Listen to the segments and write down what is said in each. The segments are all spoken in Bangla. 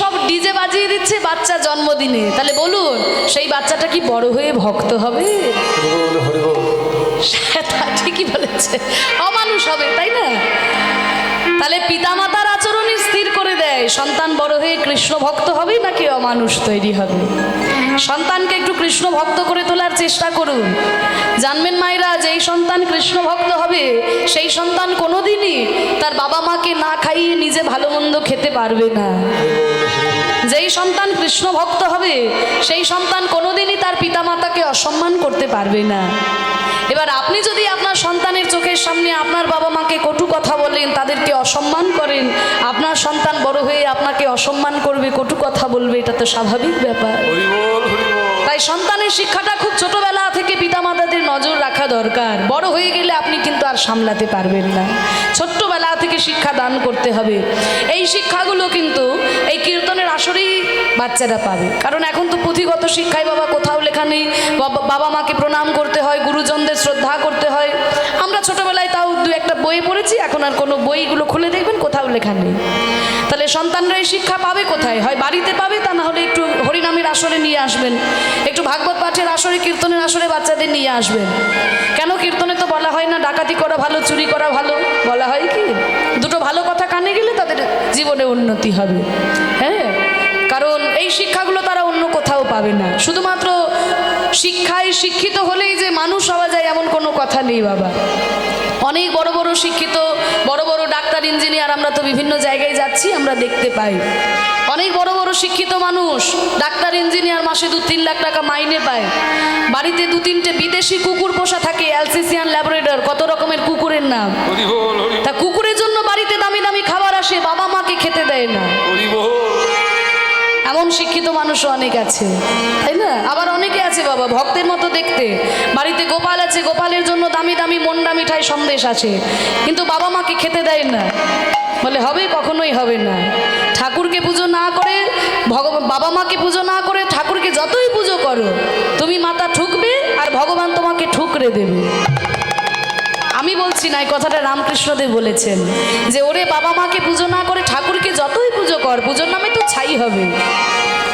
সব ডিজে বাজিয়ে দিচ্ছে বাচ্চা জন্মদিনে, তাহলে বলুন সেই বাচ্চাটা কি বড় হয়ে ভক্ত হবে? তা ঠিকই বলেছে, অমানুষ হবে, তাই না? তাহলে পিতামাতার আচরণই স্থির করে দেয় সন্তান বড় হয়ে কৃষ্ণ ভক্ত হবে নাকি অমানুষ তৈরি হবে। সন্তানকে একটু কৃষ্ণ ভক্ত করে তোলার চেষ্টা করুন। জানবেন মায়েরা, যেই সন্তান কৃষ্ণ ভক্ত হবে সেই সন্তান কোনোদিনই তার বাবা মাকে না খাইয়ে নিজে ভালো মন্দ খেতে পারবে না। যেই সন্তান কৃষ্ণ ভক্ত হবে সেই সন্তান কোনোদিনই তার পিতামাতাকে অসম্মান করতে পারবে না। এবার আপনি যদি আপনার সন্তানের চোখের সামনে আপনার বাবা মাকে কটু কথা বলেন, তাদেরকে অসম্মান করেন, আপনার সন্তান বড় হয়ে আপনাকে অসম্মান করবে, কটু কথা বলবে, এটা তো স্বাভাবিক ব্যাপার। তাই সন্তানের শিক্ষাটা খুব ছোটবেলা থেকে পিতামাতাদের নজর রাখা দরকার। বড় হয়ে গেলে আপনি কিন্তু আর সামলাতে পারবেন না, ছোট্টবেলা থেকে শিক্ষা দান করতে হবে। এই শিক্ষাগুলো কিন্তু এই কীর্তনের আসরেই বাচ্চারা পাবে। কারণ এখন তো পুঁথিগত শিক্ষায় বাবা কোথাও লেখা নেই, বাবা মাকে প্রণাম করতে হয়, গুরুজনদের শ্রদ্ধা করতে হয়। আমরা ছোটবেলায় তাও দু একটা বই পড়েছি, এখন আর কোনো বইগুলো খুলে দেখবেন কোথাও লেখা নেই। তাহলে সন্তানরা এই শিক্ষা পাবে কোথায়? হয় বাড়িতে পাবে, তা না হলে একটু হরিনামের আসরে নিয়ে আসবেন, একটু ভাগবত পাঠের আসরে, কীর্তনের আসরে বাচ্চাদের নিয়ে আসবেন। কেন কীর্তনে তো বলা হয় না ডাকাতি করা ভালো, চুরি করা ভালো, বলা হয় কি দুটো ভালো কথা কানে গেলে তাদের জীবনে উন্নতি হবে। হ্যাঁ, কারণ এই শিক্ষাগুলো তারা অন্য কোথাও পাবে না। শুধুমাত্র শিক্ষায় শিক্ষিত হলেই যে মানুষ হওয়া যায় এমন কোনো কথা নেই বাবা। অনেক বড় বড় শিক্ষিত, বড় বড় ডাক্তার, ইঞ্জিনিয়ার, আমরা তো বিভিন্ন জায়গায় যাচ্ছি, আমরা দেখতে পাই অনেক বড় বড় শিক্ষিত মানুষ, ডাক্তার ইঞ্জিনিয়ার, মাসে 2-3 লাখ টাকা মাইনে পায়। বাড়িতে 2-3টে বিদেশি কুকুর পোষা থাকে, অ্যালসেসিয়ান ল্যাব্রাডর, কত রকমের কুকুরের নাম। তা কুকুরের জন্য বাড়িতে দামি দামি খাবার আসে, বাবা মাকে খেতে দেয় না। এমন শিক্ষিত মানুষও অনেক আছে, তাই না? আবার অনেকে আছে বাবা ভক্তের মতো দেখতে, বাড়িতে গোপাল আছে, গোপালের জন্য দামি দামি মন্ডা মিঠাই সন্দেশ আছে, কিন্তু বাবা মাকে খেতে দেয় না। বলে হবে? কখনোই হবে না। ঠাকুরকে পুজো না করে, বাবা মাকে পুজো না করে ঠাকুরকে যতই পুজো করো, তুমি মাথা ঠুকবে আর ভগবান তোমাকে ঠুকরে দেবে। আমি বলছি না, এই কথাটা রামকৃষ্ণদেব বলেছেন যে ওরে বাবা মাকে পুজো না করে ঠাকুরকে যতই পুজো কর, পুজোর নামে তো ছাই হবে।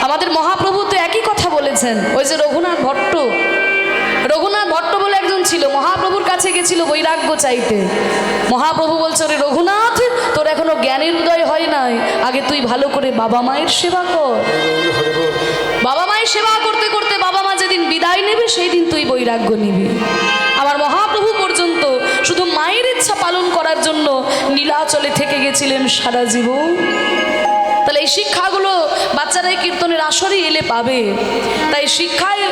আমাদের মহাপ্রভু তো একই কথা বলেছেন। ওই যে রঘুনাথ ভট্ট বলে একজন ছিল, মহাপ্রভুর কাছে গেছিল বৈরাগ্য চাইতে। মহাপ্রভু বলছে, ওরে রঘুনাথ, তোর এখনো জ্ঞানের উদয় হয় নাই, আগে তুই ভালো করে বাবা মায়ের সেবা কর। বাবা মায়ের সেবা করতে করতে বাবা মা যেদিন বিদায় নেবে সেই দিন তুই বৈরাগ্য নিবি। আমার মহাপ্রভু পর্যন্ত শুধু মায়ের ইচ্ছা পালন করার জন্য নীলাচলে থেকে গেছিলেন সারা জীবন। তাহলে এই শিক্ষাগুলো বাচ্চারা এই কীর্তনের আসরে এলে পাবে। তাই শিক্ষায়,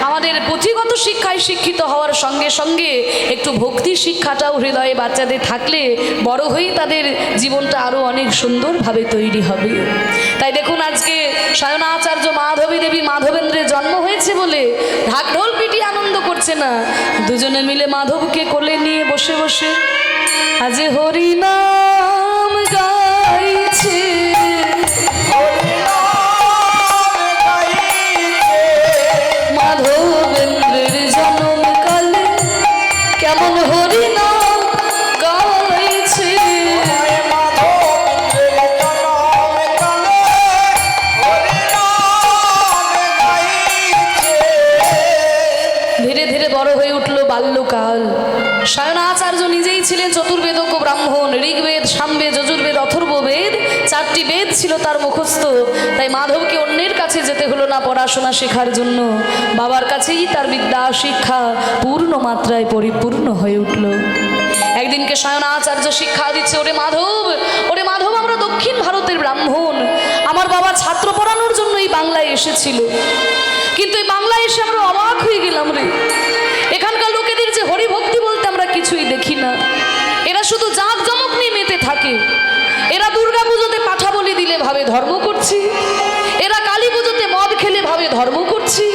আমাদের পুঁথিগত শিক্ষায় শিক্ষিত হওয়ার সঙ্গে সঙ্গে একটু ভক্তি শিক্ষাটাও হৃদয়ে বাচ্চাদের থাকলে বড় হয়েই তাদের জীবনটা আরও অনেক সুন্দরভাবে তৈরি হবে। তাই দেখুন, আজকে সায়নাচার্য মাধবী দেবী মাধবেন্দ্রের জন্ম হয়েছে বলে ঢাকঢোল পিটিয়ে আনন্দ করছে না, দুজনে মিলে মাধবকে কোলে নিয়ে বসে বসে আজ হরিনাম গাইছে। মাধবেন্দ্রের জন্মকালে কেমন হরিনাম গাইছে। ধীরে ধীরে বড় হয়ে উঠল বাল্যকাল। সায়নাচার্য নিজেই ছিলেন চতুর্বেদজ্ঞ ব্রাহ্মণ। ঋগ্বেদ, সামবেদ, যজুর্বেদ, অথর্ববেদ, 4টি বেদ ছিল তার মুখস্থ। তাই মাধবকে অন্যের কাছে যেতে হলো না পড়াশোনা শেখার জন্য, বাবার কাছেই তার বিদ্যা শিক্ষা পূর্ণ মাত্রায় পরিপূর্ণ হয়ে উঠল। একদিনকে সায়নাচার্য শিক্ষা দিচ্ছে, ওরে মাধব, আমরা দক্ষিণ ভারতের ব্রাহ্মণ, আমার বাবা ছাত্র পড়ানোর জন্য এই বাংলায় এসেছিল, কিন্তু এই বাংলায় এসে আমরা অবাক হয়ে গেলাম রে। এখানকার লোকেদের যে হরিভক্তি বলতে আমরা কিছুই দেখি না। এরা শুধু জাঁক জমক নিয়ে মেতে থাকে। এরা দুর্গা পুজোতে পাঠা বলি দিলে ভাবে ধর্ম করছি, এরা কালী পুজোতে মদ খেলে ভাবে ধর্ম করছি।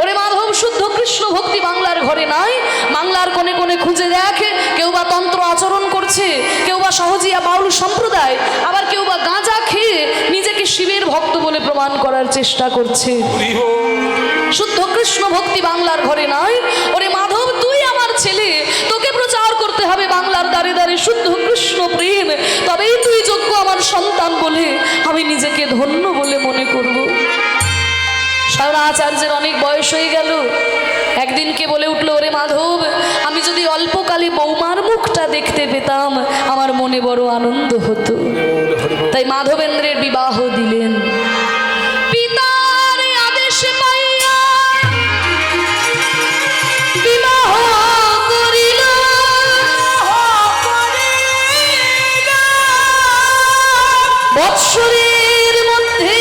ওরে মাধব, শুদ্ধ কৃষ্ণ ভক্তি বাংলার ঘরে নাই। বাংলার কোণে কোণে খুঁজে দেখে, কেউ বা তন্ত্র আচরণ করছে, কেউ বা সহজিয়া বাউল সম্প্রদায়, আবার কেউ বা গাঁজা খেয়ে নিজেকে শিবের ভক্ত বলে প্রমাণ করার চেষ্টা করছে। শুদ্ধ কৃষ্ণ ভক্তি বাংলার ঘরে নয়। ওরে মাধব, তুই আমার ছেলে, তোকে প্রচার করতে হবে বাংলার দ্বারে দ্বারে শুদ্ধ কৃষ্ণ প্রেম, তবেই তুই যোগ্য আমার সন্তান বলে আমি আমি নিজেকে ধন্য বলে মনে করব। সায়না আচার্যের অনেক বয়স হয়ে গেল, একদিনকে বলে উঠলো, ওরে মাধব, আমি যদি অল্পকালে বৌমার মুখটা দেখতে পেতাম আমার মনে বড় আনন্দ হতো। তাই মাধবেন্দ্রের বিবাহ দিলেন। পিতার আদেশ পাইয়া বিবাহ করিল, বৎসরের মধ্যে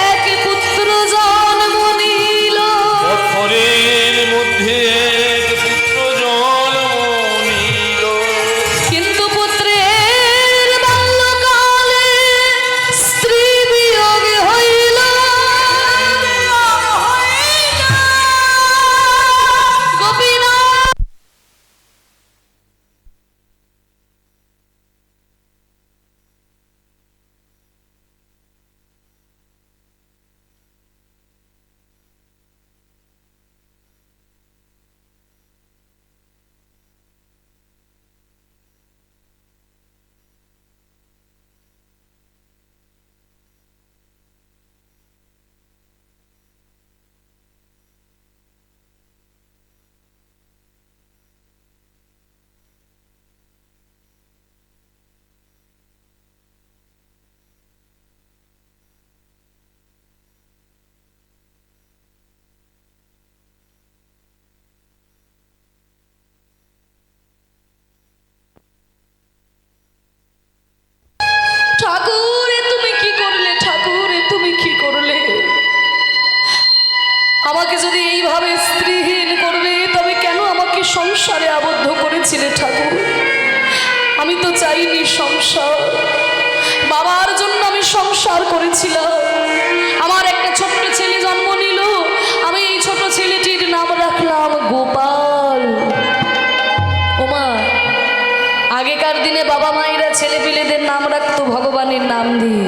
এক পুত্র জন্ম নিল। বৎসরের মধ্যে এক পুত্র জন্ম নিল। কিন্তু পুত্রের বাল্যকালে স্ত্রী বিয়োগ হইল। গোপীনাথ ঠাকুর, তুমি কি করলে? ঠাকুর, তুমি কি করলে? আমাকে যদি এইভাবে স্ত্রীহীন করবে তবে কেন আমাকে সংসারে আবদ্ধ করেছিলে ঠাকুর? আমি তো চাইনি সংসার, বাবার জন্য আমি সংসার করেছিলাম। আমার একটা ছোট্ট ছেলে জন্ম নিল, আমি এই ছোট ছেলেটির নাম রাখলাম গোপাল। ওমা, আগেকার দিনে বাবা মায়েরা ছেলে পিলেদের নাম রাখতো ভগবানের নাম দিয়ে,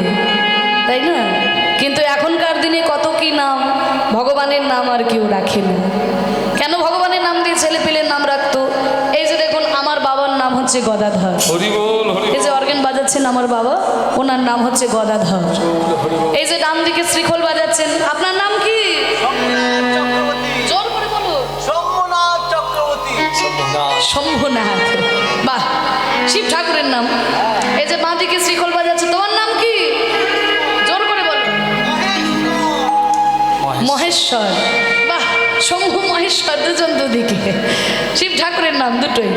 তাই না? কিন্তু এখনকার দিনে কত কি নাম, ভগবানের নাম আর কেউ রাখে না। কেন ভগবানের নাম দিয়ে ছেলে পিলের নাম রাখতো? এই যে দেখুন, আমার বাবার নাম হচ্ছে গদাধর। এই যে অর্গান বাজাচ্ছেন আমার বাবা, ওনার নাম হচ্ছে গদাধর। এই যে ডান দিকে শ্রীখোল বাজাচ্ছেন, আপনার নাম কি? জোর করে বলো। শম্ভুনাথ চক্রবর্তী। শম্ভুনাথ, বাহ, শিব ঠাকুরের নাম। এই যে বাঁ দিকে শ্রীখোল বাজাচ্ছে, তোমার নাম কি? জোর করে বলো। মহেশ্বর, বাহ, শম্ভু মহেশ্বর, দুজন দুদিকে। শিব ঠাকুরের নাম দুটোই।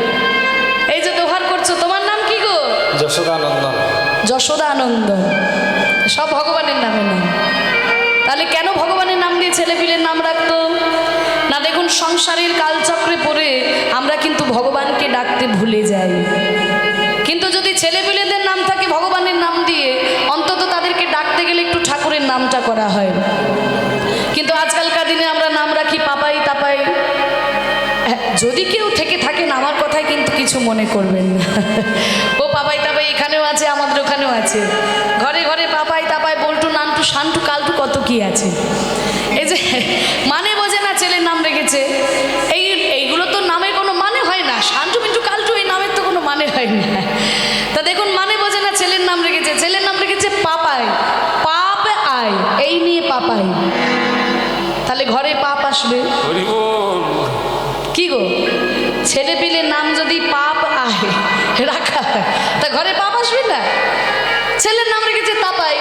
এই যে দোহার করছো, তোমার নাম কি গো? যশোদানন্দন। যশোদানন্দন, সব ভগবানের নামের নাম। তাহলে কেন ভগবানের নাম দিয়ে ছেলেপিলের নাম রাখতো না? দেখুন, সংসারের কালচক্রে পড়ে আমরা কিন্তু ভগবানকে ডাকতে ভুলে যাই। কিন্তু যদি ছেলেপিলেদের নাম থাকে ভগবানের নাম দিয়ে, অন্তত তাদেরকে ডাকতে গেলে একটু ঠাকুরের নামটা করা হয়। কিন্তু আজকালকার দিনে আমরা নাম রাখি পাপাই তাপাই। যদি কেউ থেকে থাকেন আমার কথায় কিন্তু কিছু মনে করবেন না। ও পাপাই তাপাই এখানেও আছে, আমাদের ওখানেও আছে। ঘরে ঘরে পাপাই তাপাই, বল্টু, নান্টু, শান্টু, কালটু, কত কি আছে। এই যে মানে বোঝে না ছেলের নাম রেখেছে, এইগুলো তো নামের কোনো মানে হয় না। শান্টু, মিন্টু, কালটু, এই নামের তো কোনো মানে হয় না। তা দেখুন, মানে বোঝে না, ছেলের নাম রেখেছে। ছেলের নাম রেখেছে পাপাই, পাপ আয়, এই নিয়ে পাপাই। তাহলে ঘরে পাপ আসবে কি গো? ছেলে পিলের নাম যদি পাপ আয় রাখা হয়, তা ঘরে পাপ আসবে না? ছেলের নাম রেখেছে তাপাই,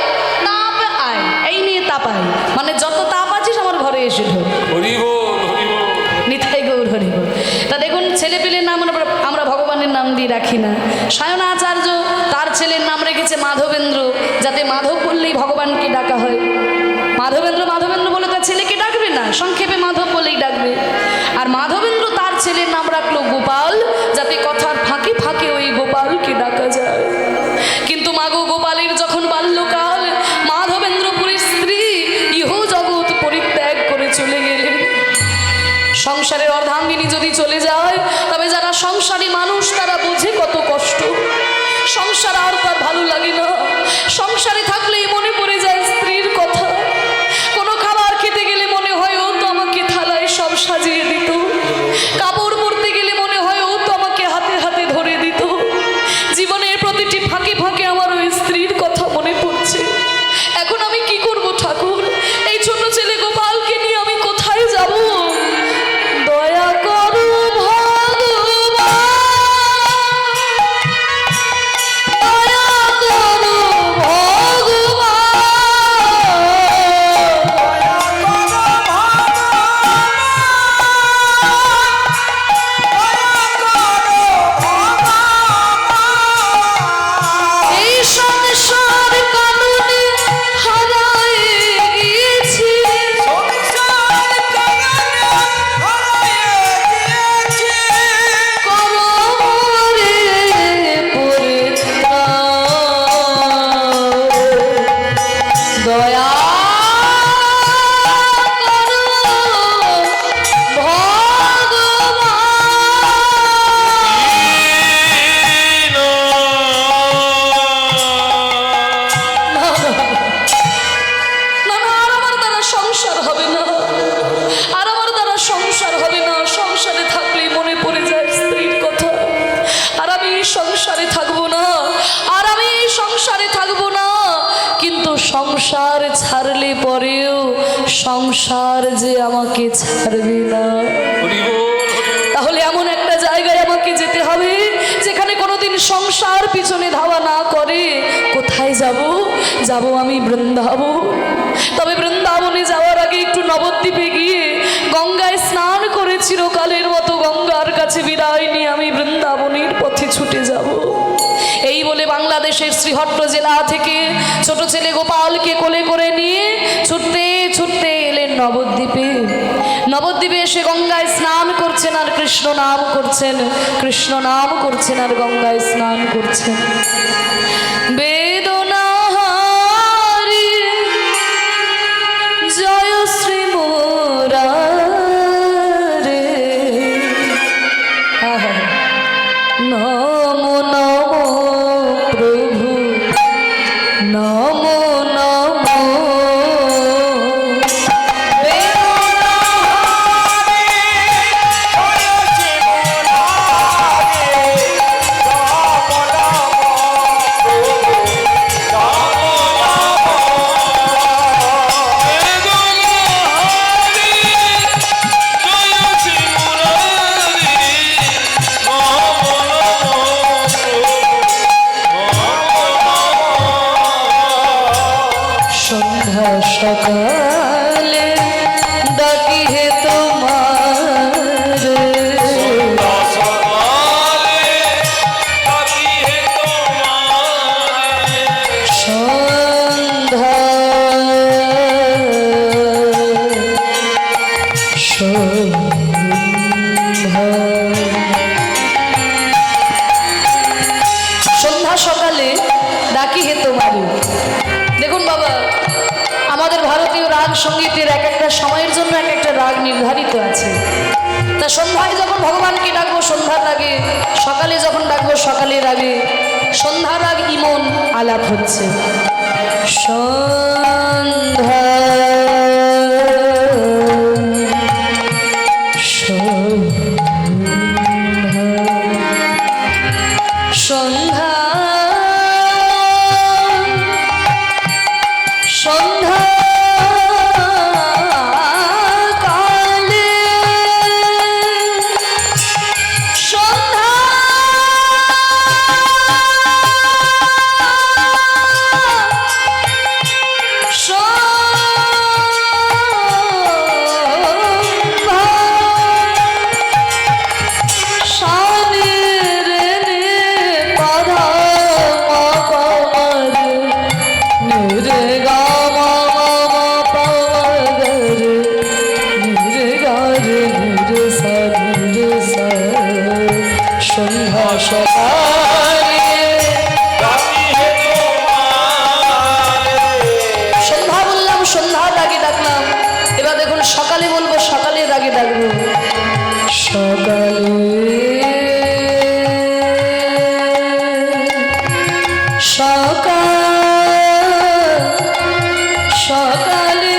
তাপ আয়, এই নিয়ে তাপাই, মানে যত তাপ আছিস আমার ঘরে এসে ঢোক। নিতাই গৌর হরি বল। তা দেখুন, ছেলে পিলের নাম আমরা ভগবানের নাম দিয়ে রাখি না। সায়না আচার্য তার ছেলের নাম রেখেছে মাধবেন্দ্র, যাতে মাধব বললেই ভগবানকে ডাকা হয়। মাধবেন্দ্র মাধবেন্দ্র বলে তার ছেলেকে ডাকবে না, সংক্ষেপে মাধব বলেই ডাকবে। আর মাধবেন্দ্র তার ছেলের নাম রাখলো গোপাল, যাতে কথার ফাঁকে ফাঁকে ওই গোপালকে ডাকা যায়। কিন্তু মাগো গোপালের যখন বাল্যকাল, মাধবেন্দ্রপুরীর স্ত্রী ইহ জগৎ পরিত্যাগ করে চলে গেলেন। সংসারের অর্ধাঙ্গিনী যদি চলে যায়, তবে যারা সংসারী মানুষ তারা বোঝে কত কষ্ট। সংসার আর তার ভালো লাগে না। সংসারে থাকলেই মনে পড়ে যায় স্ত্রীর কথা। কোনো খাবার খেতে গেলে মনে হয় ও তো আমাকে থালায় সব সাজিয়ে দিত। কাপড় পরতে গেলে মনে হয় ও তো আমাকে হাতে হাতে ধরে দিত। জীবনের প্রতিটি ফাঁকে ফাঁকে আমার ওই স্ত্রীর কথা মনে পড়ে। সংসার ছাড়লে পরেও সংসার যে আমাকে ছাড়বে না। হরি বল, তাহলে এমন একটা জায়গায় আমাকে যেতে হবে যেখানে কোনোদিন সংসার পিছনে ধাওয়া না করে। কোথায় যাব? যাব আমি বৃন্দাবন। তবে বৃন্দাবনে যাওয়ার আগে একটু নবদ্বীপে গিয়ে গঙ্গায় স্নান করে চিরকালের মতো গঙ্গার কাছে বিদায় নিয়ে আমি বৃন্দাবনের পথে ছুটে যাব। এই বলে বাংলাদেশের শ্রীহট্ট জেলা থেকে ছোট ছেলে গোপালকে কোলে করে নিয়ে ছুটতে ছুটতে এলেন নবদ্বীপে। নবদ্বীপে এসে গঙ্গায় স্নান করছেন আর কৃষ্ণ নাম করছেন, কৃষ্ণ নাম করছেন আর গঙ্গায় স্নান করছেন। বেদনাহারি জয় শ্রী মুরারে, নমো নমো প্রভু, নমো নমো। সন্ধ্যা সকালে ডাকি হে তোমার, সন্ধ্যা সন্ধ্যা সকালে ডাকি হে তোমারে। দেখুন বাবা, আমাদের ভারতীয় রাগ সঙ্গীতের এক একটা সময়ের জন্য এক একটা রাগ নির্ধারিত আছে। তা সন্ধ্যায় যখন ভগবানকে ডাকবো সন্ধ্যার রাগে, সকালে যখন ডাকবো সকালের আগে। সন্ধ্যার রাগ ইমন আলাপ হচ্ছে। সন্ধ্যা সন্ধ্যা সন্ধ্যা কালে সন্ধ্যা সন্ধ্যা বললাম, সন্ধ্যার আগে ডাকলাম। এবার দেখুন সকালে বলবো, সকালের আগে ডাকবো। সকালে সকালে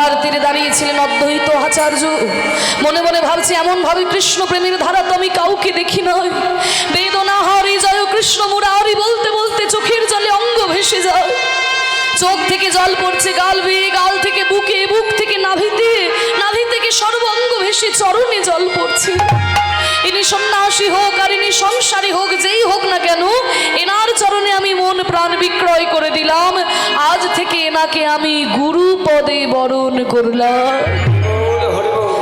গঙ্গার তীরে দাঁড়িয়েছিলেন অদ্বৈত আচার্য। মনে মনে ভাবছে, এমন ভাবে কৃষ্ণ প্রেমের ধারা তো আমি কাউকে দেখি নয়। বেদনা হরি জয় কৃষ্ণ মুরারি বলতে বলতে চোখের জলে অঙ্গ ভেসে যায়। চোখ থেকে জল পড়ছে গাল বেয়ে, গাল থেকে বুকে, বুক থেকে নাভিতে, নাভি থেকে সর্বাঙ্গ ভেসে চরণে জল পড়ছে। ইনি সন্ন্যাসী হোক আর ইনি সংসারী হোক, যেই হোক না কেন, এনার চরণে আমি মন প্রাণ বিক্রয় করে দিলাম। আজ থেকে এনাকে আমি গুরু পদে বরণ করলাম।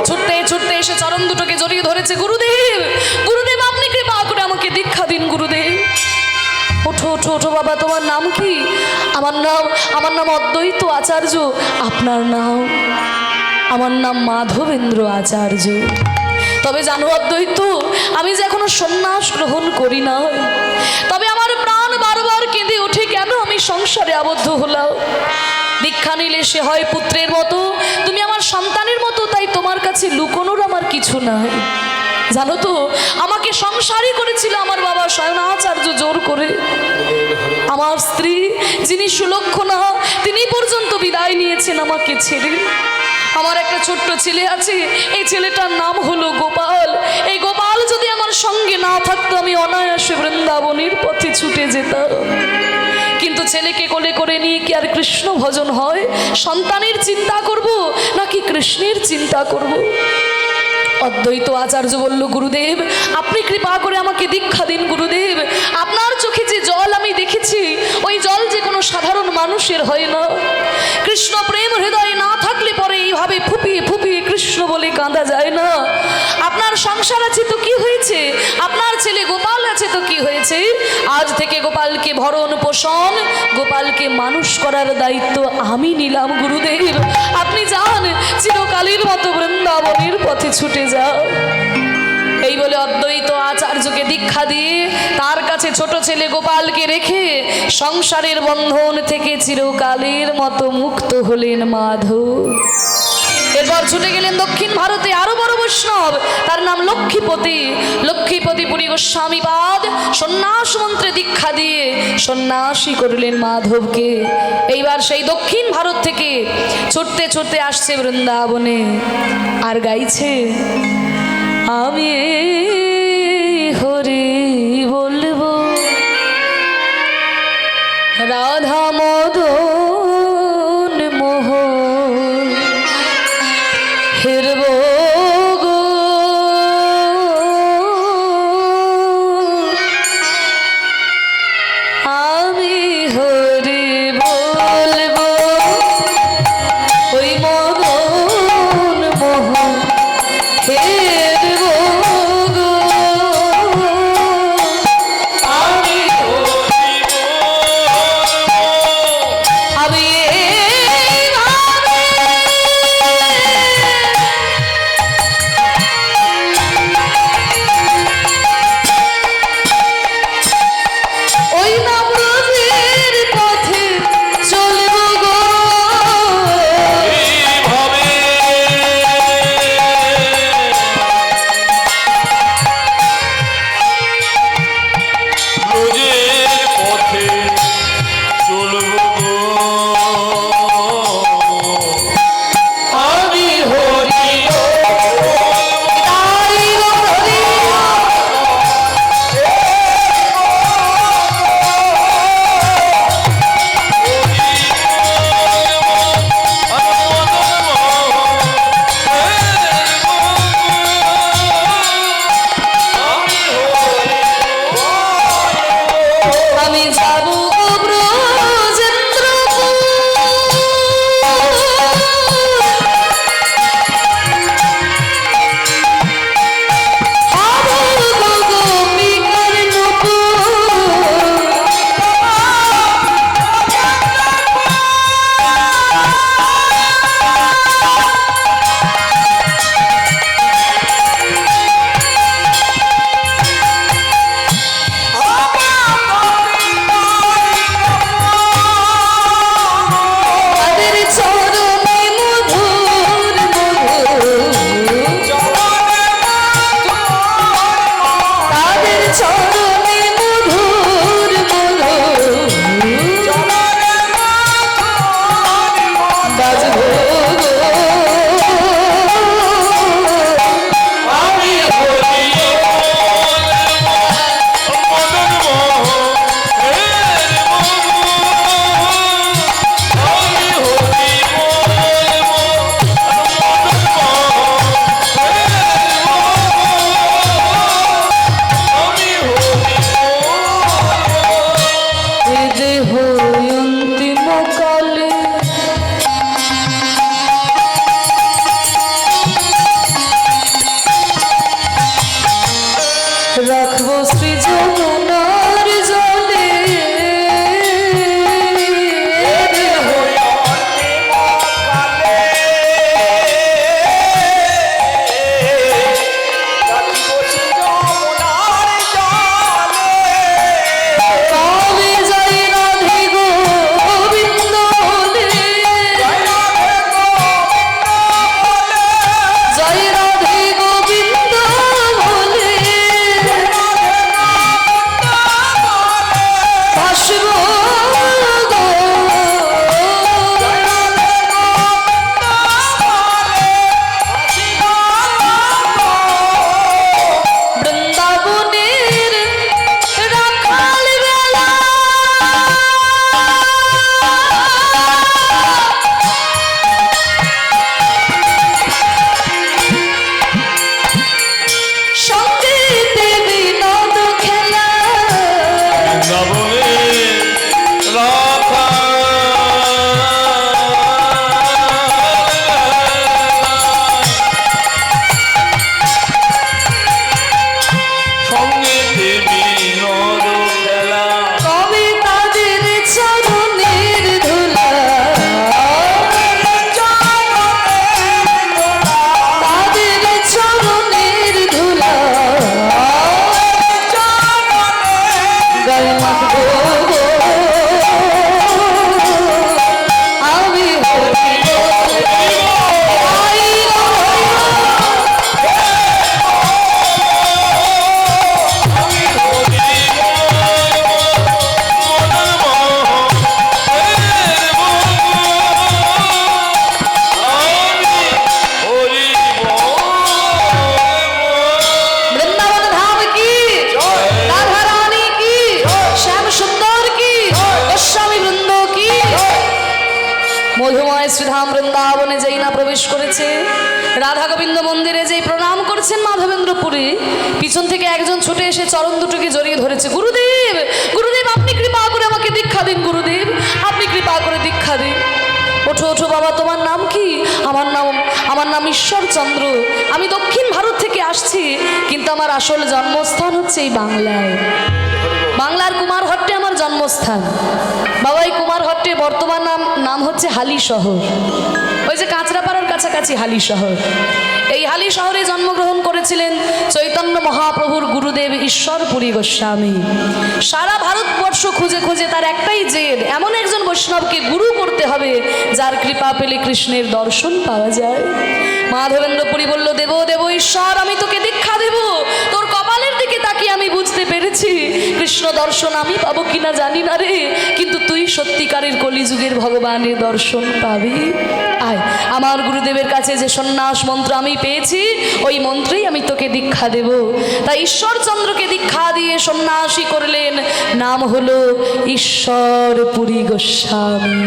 ছুটতে ছুটতে এসে চরণ দুটোকে জড়িয়ে ধরেছে। গুরুদেব, গুরুদেব, আপনি কৃপা করে আমাকে দীক্ষা দিন গুরুদেব। ওঠো ওঠো ওঠো বাবা, তোমার নাম কি? আমার নাম অদ্বৈত আচার্য। আপনার নাম? আমার নাম মাধবেন্দ্র আচার্য। তবে জানো অদ্বৈত, আমি যে এখনো সন্ন্যাস গ্রহণ করি না, তবে আমার প্রাণ বারবার কেঁদে ওঠে, কেন আমি সংসারে আবদ্ধ হলাম। দীক্ষা নিলে সে হয় পুত্রের মতো, তুমি আমার সন্তানের মতো, তাই তোমার কাছে লুকোনোর আমার কিছু নাই। জানো তো, আমাকে সংসারই করেছিল আমার বাবা স্বয়নাচার্য জোর করে। আমার স্ত্রী যিনি সুলক্ষণা, তিনি পর্যন্ত বিদায় নিয়েছেন আমাকে ছেড়ে। আমার একটা ছোট্ট ছেলে আছে, এই ছেলেটার নাম হলো গোপাল। এই গোপাল যদি আমার সঙ্গে না থাকতো, আমি অনায়াসে বৃন্দাবনের পথে ছুটে যেতাম। কিন্তু ছেলেকে কোলে করে নিয়ে কি আর কৃষ্ণ ভজন হয়? সন্তানের চিন্তা করব নাকি কৃষ্ণের চিন্তা করব? অদ্বৈত আচার্য বলল, গুরুদেব, আপনি কৃপা করে আমাকে দীক্ষা দিন গুরুদেব। আপনার চোখে যে জল আমি দেখেছি, ওই জল যে কোনো সাধারণ মানুষের হয় না। কৃষ্ণ প্রেম হৃদয়ে না থাকলে পরে এইভাবে ফুপিয়ে ফুপিয়ে কৃষ্ণ বলে কাঁদা যায় না। আপনার সংসার আছে তো কি হয়েছে, আপনার ছেলে গোপাল আছে তো কি হয়েছে। আজ থেকে গোপালকে ভরণ পোষণ, গোপালকে মানুষ করার দায়িত্ব আমি নিলাম গুরুদেব। আপনি যান, চিরকালের মতো বৃন্দাবনের পথে ছুটে যাও। এই বলে অদ্বৈত আচার্যকে দীক্ষা দিয়ে তার কাছে ছোট ছেলে গোপালকে রেখে সংসারের বন্ধন থেকে চিরকালের মতো মুক্ত হলেন মাধব। এরপর ছুটে গেলেন দক্ষিণ ভারতে আরো বড় বৈষ্ণব, তার নাম লক্ষ্মীপতি। লক্ষ্মীপতি পুরী গোস্বামীপাদ সন্ন্যাস মন্ত্রে দীক্ষা দিয়ে সন্ন্যাসী করলেন মাধবকে। এইবার সেই দক্ষিণ ভারত থেকে ছুটতে ছুটতে আসছে বৃন্দাবনে, আর গাইছে, আমি হরি বলবো রাধা মদন মোহন হেরব গো, আমি হরি বলবো ওই মদন মোহন হেরব গো, আমি মধুময় শ্রীধাম বৃন্দাবনে যেই না প্রবেশ করেছে, রাধা গোবিন্দ মন্দিরে যেই প্রণাম করছেন মাধবেন্দ্র পুরী, পিছন থেকে একজন ছুটে এসে চরণ দুটোকে জড়িয়ে ধরেছে। গুরুদেব, গুরুদেব, আপনি কৃপা করে আমাকে দীক্ষা দিন। গুরুদেব, আপনি কৃপা করে দীক্ষা দিন। ওঠো ওঠো বাবা, তোমার নাম কি? আমার নাম ঈশ্বরচন্দ্র। আমি দক্ষিণ ভারত থেকে আসছি, কিন্তু আমার আসল জন্মস্থান হচ্ছে এই বাংলায়। বাংলার কুমারহট্টে আমার জন্মস্থান। বাবা, এই কুমারহট্টের বর্তমান নাম হচ্ছে হালি শহর। ওই যে কাঁচরাপাড়ার কাছাকাছি হালি শহর। এই হালি শহরে জন্মগ্রহণ করেছিলেন চৈতন্য মহাপ্রভুর গুরুদেব ঈশ্বরপুরী গোস্বামী। সারা ভারতবর্ষ খুঁজে খুঁজে তার একটাই জেদ, এমন একজন বৈষ্ণবকে গুরু করতে হবে যার কৃপা পেলে কৃষ্ণের দর্শন পাওয়া যায়। মাধবেন্দ্র পুরী বলল, দেব দেব ঈশ্বর, আমি তোকে দীক্ষা দেব। তোর কপালের দিকে তাকিয়ে আমি বুঝতে পেরেছি কৃষ্ণ দর্শন আমি পাবো কিনা জানি না রে, কিন্তু তুই সত্যিকারের কলিযুগের ভগবানের দর্শন পাবি। আয়, আমার গুরুদেবের কাছে যে সন্ন্যাস মন্ত্র আমি পেয়েছি, ওই মন্ত্রেই আমি তোকে দীক্ষা দেব। তাই ঈশ্বরচন্দ্রকে দীক্ষা দিয়ে সন্ন্যাসী করলেন। নাম হলো ঈশ্বরপুরী গোস্বামী।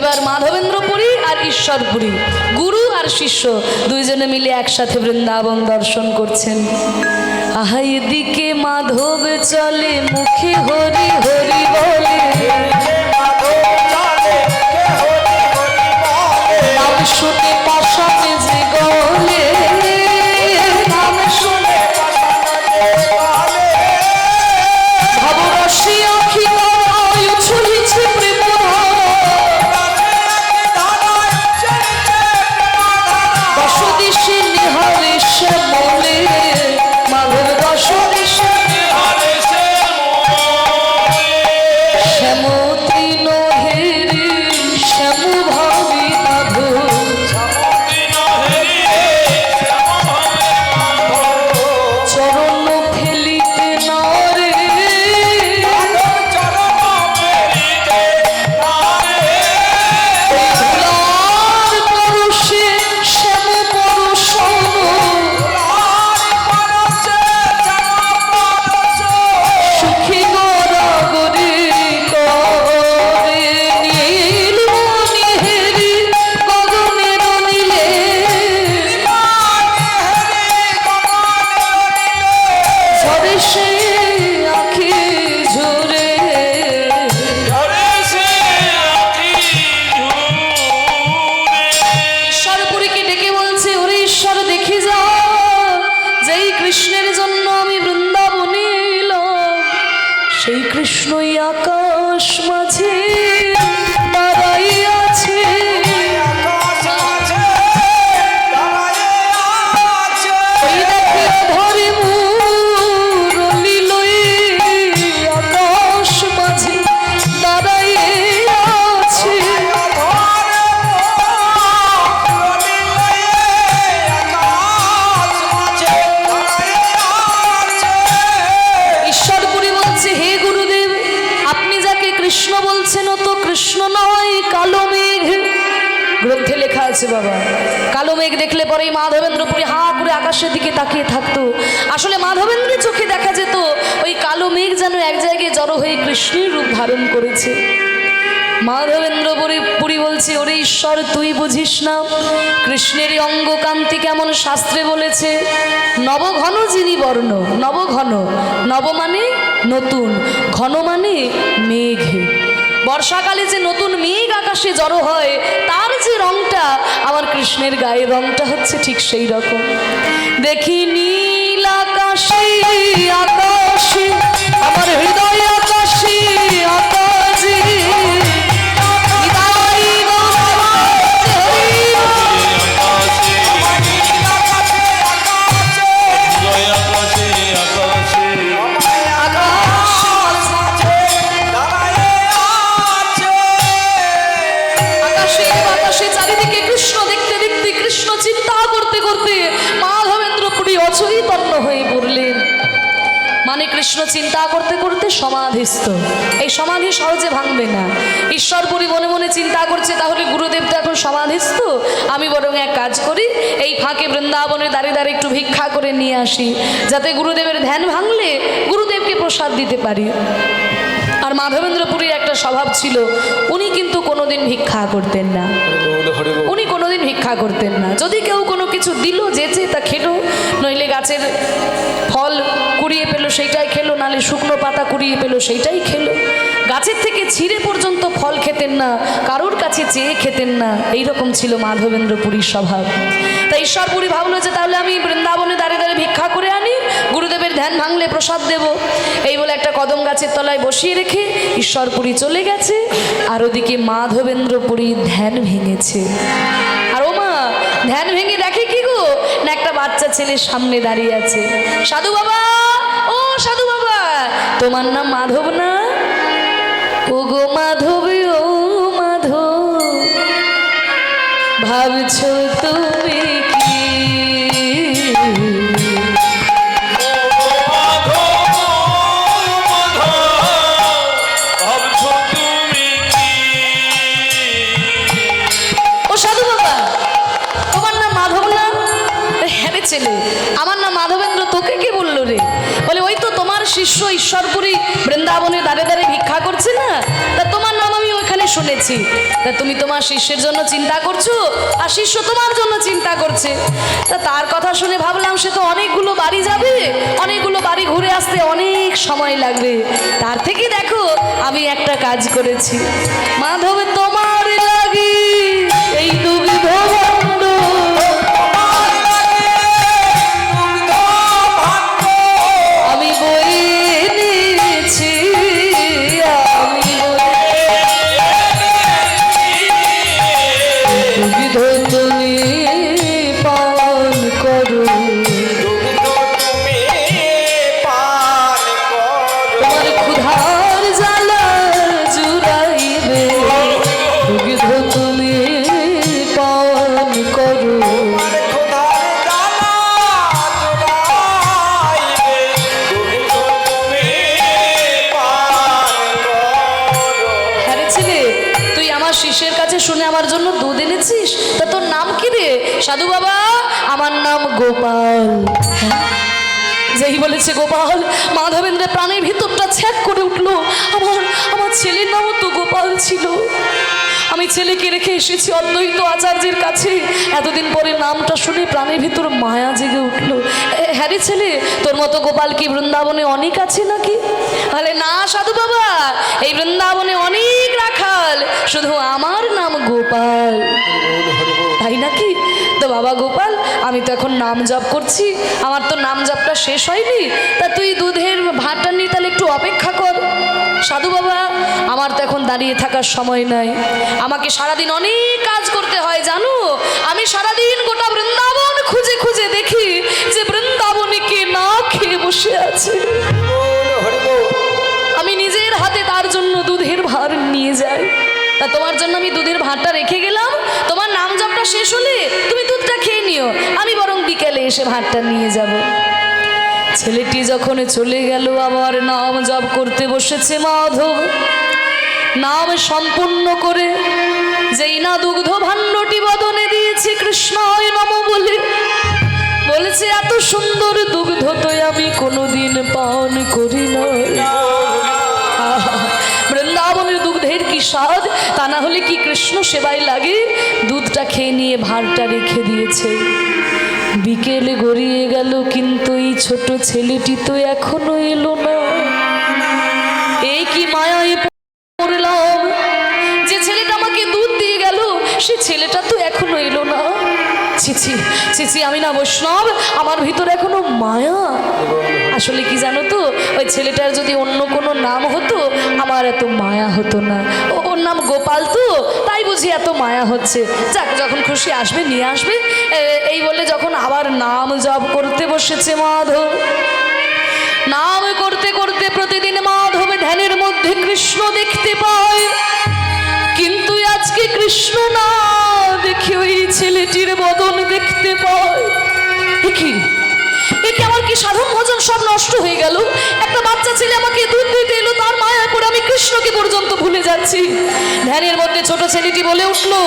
এবার মাধবেন্দ্র পুরী আর ঈশ্বরপুরী, গুরু আর শিষ্য, দুইজনে মিলে একসাথে বৃন্দাবন দর্শন করছেন। আহা, এদিকে মাধব চলে, মুখে হরি হরি বলে, নাম শুনে পাশানে যে গলে, নাম শুনে ভাবরসী আখি তরায় উছলিছে প্রেম। সেই কৃষ্ণই আকাশ মাঝে দাঁড়াই আছে, ধরে মুরলি লই আকাশ মাঝে দাঁড়াই আছে। ঈশ্বরপুরী বলছে, হে গুরুদেব, আপনি যাকে কৃষ্ণ বলছেন ও তো কৃষ্ণ নয়, কালো মেঘ। গ্রন্থে লেখা আছে বাবা, কালো মেঘ দেখলে পরেই মাধবেন্দ্র পুরী হা করে আকাশের দিকে তাকিয়ে থাকতো। আসলে মাধবেন্দ্রের চোখে দেখা যেত ওই কালো মেঘ যেন এক জায়গায় জড়ো হয়ে কৃষ্ণের রূপ ধারণ করেছে। মাধবেন্দ্র পুরী বলছে, ওরে ঈশ্বর, তুই বুঝিস না কৃষ্ণের অঙ্গ কান্তি কেমন শাস্ত্রে বলেছে। নবঘন যিনি বর্ণ, নবঘন, নব মানে নতুন, ঘন মানে মেঘ। বর্ষাকালে যে নতুন মেঘ আকাশে জড়ো হয়, তার যে রংটা, আমার কৃষ্ণের গায়ের রংটা হচ্ছে ঠিক সেই রকম। দেখি নীল আকাশে আকাশে, আমার হৃদয় আকাশে আকাশে, চারিদিকে কৃষ্ণ দেখতে দেখতে, কৃষ্ণ চিন্তা করতে করতে মাধবেন্দ্র পুরী অচৈতন্য হয়ে পড়লেন। মানে কৃষ্ণ চিন্তা করতে করতে সমাধিস্থ। এই সমাধি সহজে ভাঙবে না। ঈশ্বরপুরী মনে মনে চিন্তা করছে, তাহলে গুরুদেব তো এখন সমাধিস্থ, আমি বরং এক কাজ করি, এই ফাঁকে বৃন্দাবনের দাঁড়িয়ে দাঁড়িয়ে একটু ভিক্ষা করে নিয়ে আসি, যাতে গুরুদেবের ধ্যান ভাঙলে গুরুদেবকে প্রসাদ দিতে পারি। আর মাধবেন্দ্রপুরীর একটা স্বভাব ছিল, উনি কিন্তু কোনোদিন ভিক্ষা করতেন না। হরি বল। উনি কোনোদিন ভিক্ষা করতেন না। যদি কেউ কোনো কিছু দিল যেচে তা খেলো, নইলে গাছের ফল কুড়িয়ে পেলো সেইটাই খেলো, নালে শুকনো পাতা কুড়িয়ে পেলো সেইটাই খেলো। গাছের থেকে ছিঁড়ে পর্যন্ত ফল খেতেন না, কারোর কাছে চেয়ে খেতেন না। এইরকম ছিল মাধবেন্দ্রপুরীর স্বভাব। তাই ঈশ্বরপুরী ভাবলো যে তাহলে আমি বৃন্দাবনে দাঁড়িয়ে দাঁড়িয়ে ভিক্ষা করে আনি, গুরুদেবের ধ্যান ভাঙলে প্রসাদ দেব। এই বলে একটা কদম গাছের তলায় বসিয়ে রেখে ঈশ্বরপুরী চলে গেছে, আর ওদিকে মাধবেন্দ্রপুরী ধ্যান ভেঙেছে। আর ও মা ধ্যান ভেঙে দেখে কি গো, না একটা বাচ্চা ছেলে সামনে দাঁড়িয়ে আছে। সাধু বাবা, ও সাধু বাবা, তোমার নাম মাধব না? ও গো মাধব, ও মাধব, ভাবছো তুমি কি? ও সাধু বাবা, তোমার নাম মাধব না? হ্যাঁ রে ছেলে, আমার নাম মাধবেন্দ্র। তোকে কে বললো রে? বলে ওই তো তোমার শিষ্য ঈশ্বরপুরী বৃন্দাবনে দাঁড়ে দাঁড়ে ভিক্ষা করছে না, তা তোমার নাম আমি ওইখানে শুনেছি। তা তুমি তোমার শিষ্যের জন্য চিন্তা করছো, আর শিষ্য তোমার জন্য চিন্তা করছে। তা তার কথা শুনে ভাবলাম সে তো অনেকগুলো বাড়ি যাবে, অনেকগুলো বাড়ি ঘুরে আসতে অনেক সময় লাগবে। তার থেকে দেখো আমি একটা কাজ করেছি। মাধব তোমার লাগি এই দুগ্ধ ভাণ্ড, আমি বই এনেছি, আমি দুগ্ধ তুমি পান করো, তোমার ক্ষুধার জ্বালা জুড়াইবে, দুগ্ধ তুমি পান করো। হ্যাঁ রে ছেলে, তুই আমার শিষ্যের কাছে শুনে আমার জন্য দুধ এনেছিস, তা তোর নাম কি রে? সাধু বাবা, আমার নাম গোপাল। হ্যাঁ? যেই বলেছে গোপাল, মাধবেন্দ্রের প্রাণের ভিতরটা ছ্যাক করে উঠলো। আমার ছেলের নামও তো গোপাল ছিল। আমি ছেলেকে রেখে এসেছি অদ্বৈত আচার্যের কাছে। এতদিন পরে নামটা শুনে প্রাণের ভিতর মায়া জেগে উঠলো। হ্যাঁ রে ছেলে, তোর মতো গোপাল কি বৃন্দাবনে অনেক আছে নাকি? বলে না সাধু বাবা, এই বৃন্দাবনে অনেক রাখাল, শুধু আমার নাম গোপাল। তাই নাকি? তো বাবা গোপাল, আমি তো এখন নাম জপ করছি, আমার তো নাম জপটা শেষ হয়নি। তা তুই দুধের ভাতটা নিয়ে তাহলে একটু অপেক্ষা কর। সাধু বাবা, আমার তো এখন দাঁড়িয়ে থাকার সময় নাই, আমাকে সারাদিন অনেক কাজ করতে হয় জানো। আমি সারাদিন গোটা বৃন্দাবন খুঁজে খুঁজে দেখি যে বৃন্দাবনে কে না খেয়ে বসে আছে। আমি নিজের হাতে তার জন্য দুধের ভার নিয়ে যাই। তা তোমার জন্য আমি দুধের ভাতটা রেখে গেলাম, তোমার নাম জপটা শেষ হলে তুমি দুধটা খেয়ে নিও, আমি বরং বিকেলে এসে ভাতটা নিয়ে যাব। ছেলেটি যখন চলে গেল, আবার নাম জপ করতে বসেছে মাধব। নাম সম্পূর্ণ করে যেই না দুগ্ধ ভাণ্ডটি বদনে দিয়েছে কৃষ্ণায় নম বলে, বলেছে এত সুন্দর দুগ্ধ তো আমি কোনোদিন পান করি না। বৃন্দাবনের দুগ্ধের কি স্বাদ, তা না হলে কি কৃষ্ণ সেবায় লাগে। দুধটা খেয়ে নিয়ে ভাঁড়টা রেখে দিয়েছে। বিকেলে গড়িয়ে গেল, কিন্তু এই ছোট ছেলেটি তো এখনো এলো না। এই কি মায়ায় পড়লাম, যে ছেলেটা আমাকে দুধ দিয়ে গেল সে ছেলেটা তো এখনো এলো না। ছিছি ছিছি, আমি না বৈষ্ণব, আমার ভিতরে এখনো মায়া। আসলে কি জানো তো, ওই ছেলেটার যদি অন্য কোনো নাম হতো আমার এত মায়া হতো না। ওর নাম গোপাল তো, তাই বুঝি এত মায়া হচ্ছে। যাক, যখন খুশি আসবে নিয়ে আসবে। এই বলে যখন আবার নাম জপ করতে বসেছে মাধব, নাম করতে করতে প্রতিদিন মাধব ধ্যানের মধ্যে কৃষ্ণ দেখতে পায়। কিন্তু আজকে কৃষ্ণ না দেখে ওই ছেলেটির বদন দেখতে পায়। কি আমার কি সাধন ভজন সব নষ্ট হয়ে গেল? একটা বাচ্চা ছেলে আমাকে দুধ দিতে এলো, তার মায়া করে আমি কৃষ্ণকে পর্যন্ত ভুলে যাচ্ছি। ধ্যানের মধ্যে ছোট ছেলেটি বলে উঠলো,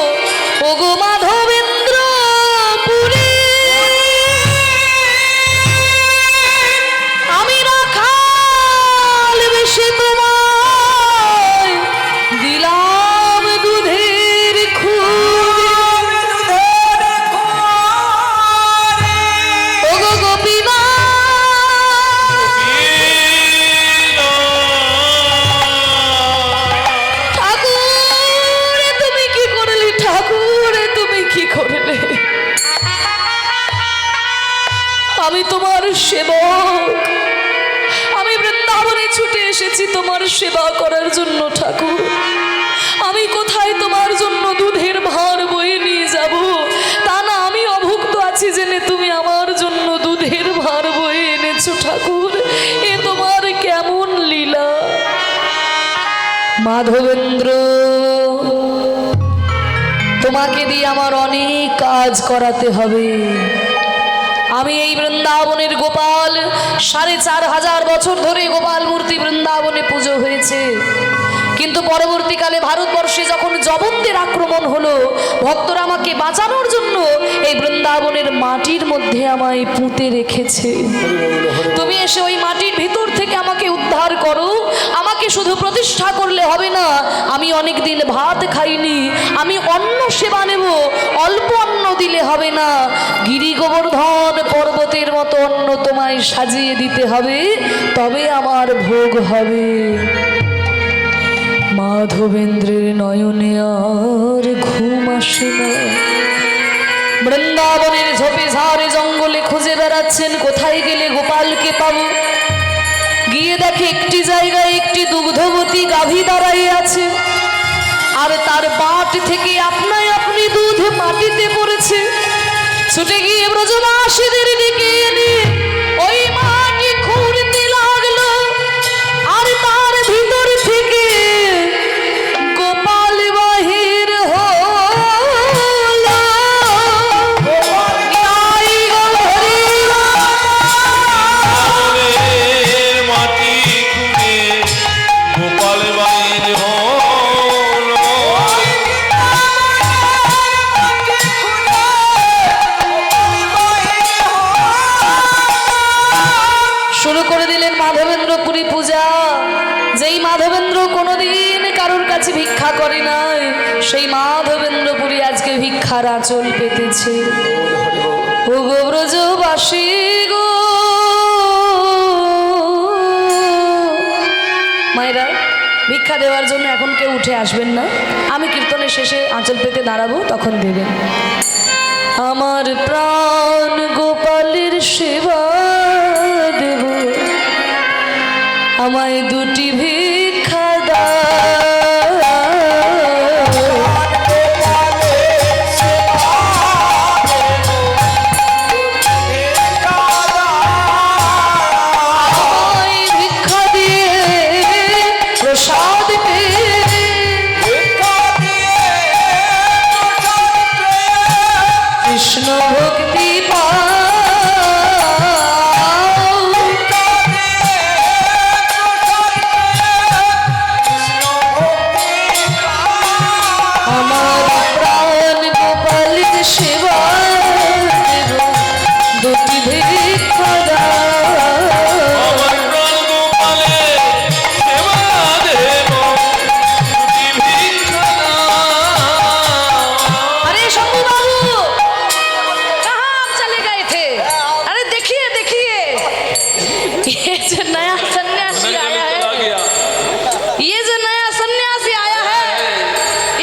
ওগো মাধবেন্দ্র পুরী, আমি রাখাল বেশে তোমার সেবক, আমি বৃন্দাবনে ছুটে এসেছি তোমার সেবা করার জন্য ঠাকুর। আমি কোথায় তোমার জন্য দুধের ভার বয়ে নিয়ে যাব তা না, আমি অভুক্ত আছি জেনে তুমি আমার জন্য দুধের ভার বয়ে এনেছো ঠাকুর। এ তোমার কেমন লীলা মাধবেন্দ্র। তোমাকে দিয়ে আমার অনেক কাজ করাতে হবে। আমি এই বৃন্দাবনের গোপাল, 4500 বছর ধরে গোপাল মূর্তি বৃন্দাবনে পুজো হয়েছে, কিন্তু পরবর্তীকালে ভারতবর্ষে যখন জবনদের আক্রমণ হলো, ভক্তরা আমাকে বাঁচানোর জন্য এই বৃন্দাবনের মাটির মধ্যে আমায় পুঁতে রেখেছে। তুমি এসে ওই মাটির ভিতর থেকে আমাকে উদ্ধার করো। আমাকে শুধু প্রতিষ্ঠা করলে হবে না, আমি অনেক দিন ভাত খাইনি, আমি অন্ন সেবা নেব। অল্প অন্ন দিলে হবে না, গিরি গোবর্ধন পর্বতের মতো অন্ন তোমায় সাজিয়ে দিতে হবে, তবে আমার ভোগ হবে। মাধবেন্দ্রের নয়নে আর ঘুম আসে না। বৃন্দাবনের ঝোপে ঝাড়ে জঙ্গলে খুঁজে বেড়াচ্ছেন, কোথায় গেলে গোপালকে পাবো। গিয়ে দেখে একটি জায়গায় একটি দুগ্ধবতী গাভী দাঁড়াইয়ে আছে, আর তার বাট থেকে আপনাই আপনি দুধ মাটিতে পড়েছে। ছুটে গিয়ে ব্রজবাসীদের ডেকে এনে ওই মাটি খুঁড়তে লাগলো, আর তার ভিতর থেকে গোপাল বাহির হলো। গাই গো হরি মোরের মাটি খুঁড়ে গোপাল বাইর হলো। শুরু করে দিলেন মাধবেন্দ্রপুরী পূজা। যেই মাধবেন্দ্র কোনোদিন কারোর কাছে ভিক্ষা করে নাই, সেই মাধবেন্দ্রপুরী আজকে ভিক্ষার আঁচল পেতেছে। ও গো ব্রজবাসী গো, মায়েরা ভিক্ষা দেওয়ার জন্য এখন কেউ উঠে আসবেন না, আমি কীর্তনের শেষে আঁচল পেতে দাঁড়াবো, তখন দেবেন। আমার প্রাণ গোপালের সেবা দেব, আমায় দুটি ভিক্ষা দাও। আমায় ভিক্ষা দিয়ে প্রসাদ পেয়ে কৃষ্ণ ভক্তি পাও। আমার প্রাণ গোপালের সেবা দেব, দুটি ভিক্ষা দাও। আমার প্রাণ গোপালের সেবা দেব, দুটি ভিক্ষা দাও। अरे शंभू बाबू, कहाँ आप चले गए थे? अरे देखिए देखिए, ये जो नया सन्यासी आया है, ये जो नया सन्यासी आया है,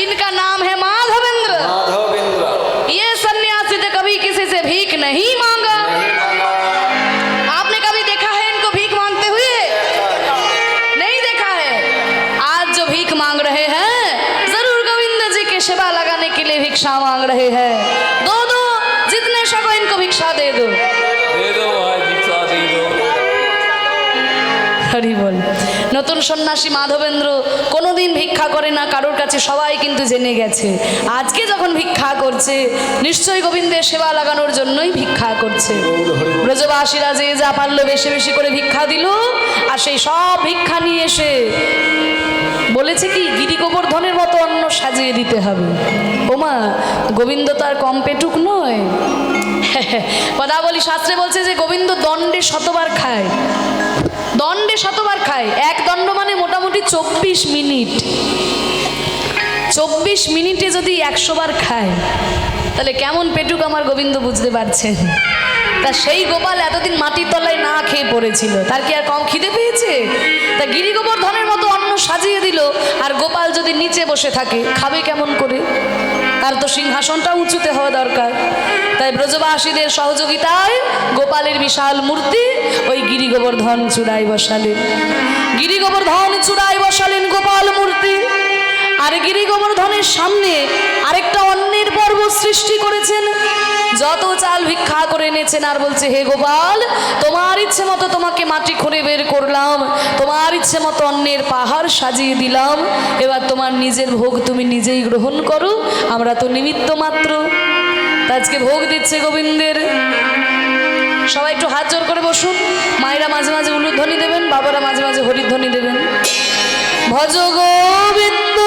इनका नाम है माधवेंद्र। माधवेंद्र ये सन्यासी तो कभी किसी से भीख नहीं मांगा। आपने कभी देखा है इनको भीख मांगते हुए? नहीं देखा है। आज जो भीख मांग रहे हैं, जरूर गोविंद जी के सेवा लगाने के लिए भिक्षा मांग रहे हैं। दो दो, जितने सको इनको भिक्षा दे दो। दे दो भाई, भिक्षा दे दो। হরি বল। নতুন সন্ন্যাসী মাধবেন্দ্র কোনোদিন ভিক্ষা করে না কারোর কাছে, সবাই কিন্তু জেনে গেছে। আজকে যখন ভিক্ষা করছে, নিশ্চয়ই গোবিন্দের সেবা লাগানোর জন্যই ভিক্ষা করছে। ব্রজবাসীরা যে যা পারলো বেশি বেশি করে ভিক্ষা দিল, আর সেই সব ভিক্ষা নিয়ে এসে বলেছে কি, গিরি গোবর্ধনের মতো অন্ন সাজিয়ে দিতে হবে। ওমা, গোবিন্দ তার কম পেটুক নয়। পদাবলী শাস্ত্রে বলছে যে গোবিন্দ দণ্ডে শতবার খায়, দণ্ডে শতবার খায়। এক দণ্ড মানে মোটামুটি 24 মিনিট। 24 মিনিটে যদি 100 বার খায়, তাহলে কেমন পেটুক আমার গোবিন্দ বুঝতে পারছেন। তা সেই গোপাল এতদিন মাটির তলায় না খেয়ে পড়েছিল, তার কি আর কম খিদে পেয়েছে? তা গিরি গোবর্ধনের মতো অন্ন সাজিয়ে দিল, আর গোপাল যদি নিচে বসে থাকে, খাবে কেমন করে? তার তো সিংহাসনটা উঁচুতে হওয়া দরকার। তাই ব্রজবাসীদের সহযোগিতায় গোপালের বিশাল মূর্তি ওই গিরি গোবর্ধন চূড়ায় বসালেন। গিরি গোবর্ধন চূড়ায় বসালেন গোপাল মূর্তি। আর গিরি গোবর্ধনের সামনে আরেকটা অন্যের পর্ব সৃষ্টি করেছেন। যত চাল ভিক্ষা করে এনেছেন আর বলছে, হে গোপাল, তোমার ইচ্ছে মতো তোমাকে মাটি খুঁড়ে বের করলাম, তোমার ইচ্ছে মতো অন্যের পাহাড় সাজিয়ে দিলাম, এবার তোমার নিজের ভোগ তুমি নিজেই গ্রহণ করো, আমরা তো নিমিত্ত মাত্র। তা আজকে ভোগ দিচ্ছে গোবিন্দের। সবাই একটু হাত জোর করে বসুন। মায়েরা মাঝে মাঝে উলুধ্বনি দেবেন, বাবারা মাঝে মাঝে হরিধ্বনি দেবেন। ভজ গোবিন্দ